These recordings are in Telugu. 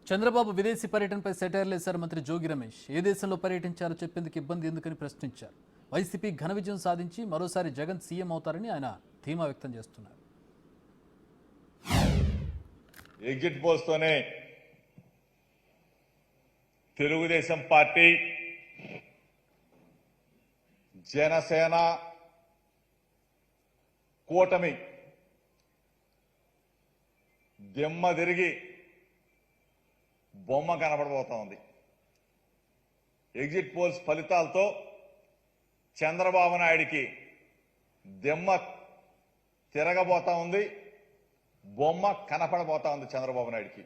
చంద్రబాబు విదేశీ పర్యటనపై సెటైర్లు వేశారు మంత్రి జోగి రమేష్. ఏ దేశంలో పర్యటించారో చెప్పేందుకు ఇబ్బంది ఎందుకని ప్రశ్నించారు. వైసీపీ ఘన విజయం సాధించి మరోసారి జగన్ సీఎం అవుతారని ఆయన ధీమా వ్యక్తం చేస్తున్నారు. ఎగ్జిట్ పోల్స్ తోనే తెలుగుదేశం పార్టీ, జనసేన కూటమి దిమ్మ తిరిగి బొమ్మ కనబడబోతా ఉంది. ఎగ్జిట్ పోల్స్ ఫలితాలతో చంద్రబాబు నాయుడికి దిమ్మ తిరగబోతా ఉంది, బొమ్మ కనపడబోతా ఉంది చంద్రబాబు నాయుడికి.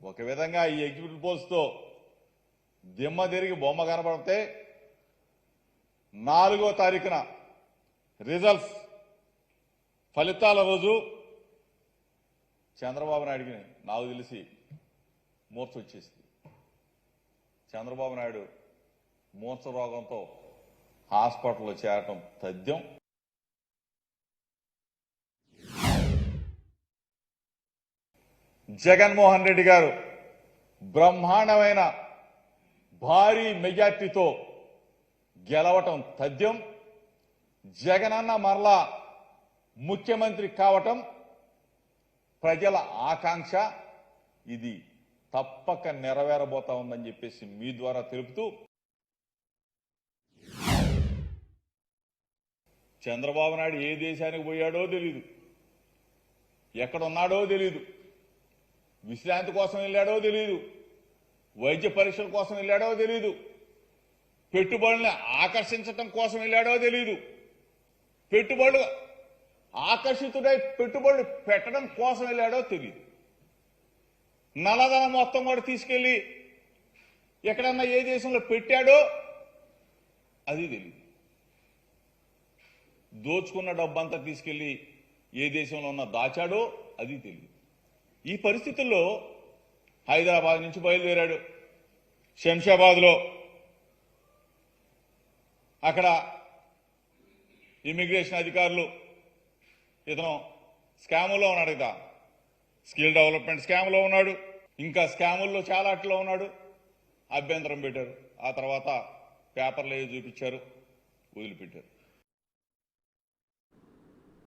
ఒక విధంగా ఈ ఎగ్జిట్ పోల్స్ తో దిమ్మ తిరిగి బొమ్మ కనబడితే 4వ తారీఖున రిజల్ట్స్ ఫలితాల రోజు చంద్రబాబు నాయుడికి నాకు తెలిసి మూర్ఛ వచ్చేసింది. చంద్రబాబు నాయుడు మూర్ఛ రోగంతో హాస్పిటల్లో చేరటం తథ్యం. జగన్మోహన్ రెడ్డి గారు బ్రహ్మాండమైన భారీ మెజార్టీతో గెలవటం తథ్యం. జగనన్న మరలా ముఖ్యమంత్రి కావటం ప్రజల ఆకాంక్ష. ఇది తప్పక నెరవేరబోతా ఉందని చెప్పేసి మీ ద్వారా తెలుపుతూ, చంద్రబాబు నాయుడు ఏ దేశానికి పోయాడో తెలీదు, ఎక్కడున్నాడో తెలీదు, విశ్రాంతి కోసం వెళ్ళాడో తెలీదు, వైద్య పరీక్షల కోసం వెళ్ళాడో తెలీదు, పెట్టుబడుల్ని ఆకర్షించటం కోసం వెళ్ళాడో తెలీదు, పెట్టుబడులు ఆకర్షితుడై పెట్టుబడులు పెట్టడం కోసం వెళ్ళాడో తెలియదు. నల్లధనం మొత్తం కూడా తీసుకెళ్లి ఎక్కడన్నా ఏ దేశంలో పెట్టాడో అది తెలియదు. దోచుకున్న డబ్బంతా తీసుకెళ్లి ఏ దేశంలో ఉన్న దాచాడో అది తెలియదు. ఈ పరిస్థితుల్లో హైదరాబాద్ నుంచి బయలుదేరాడు. శంషాబాద్లో అక్కడ ఇమిగ్రేషన్ అధికారులు ఇతను స్కాములో ఉన్నాడు కదా, స్కిల్ డెవలప్మెంట్ స్కామ్లో ఉన్నాడు, ఇంకా స్కాముల్లో చాలా అట్లో ఉన్నాడు. అభ్యంతరం పెట్టారు. ఆ తర్వాత పేపర్లు చూపించారు, వదిలిపెట్టారు.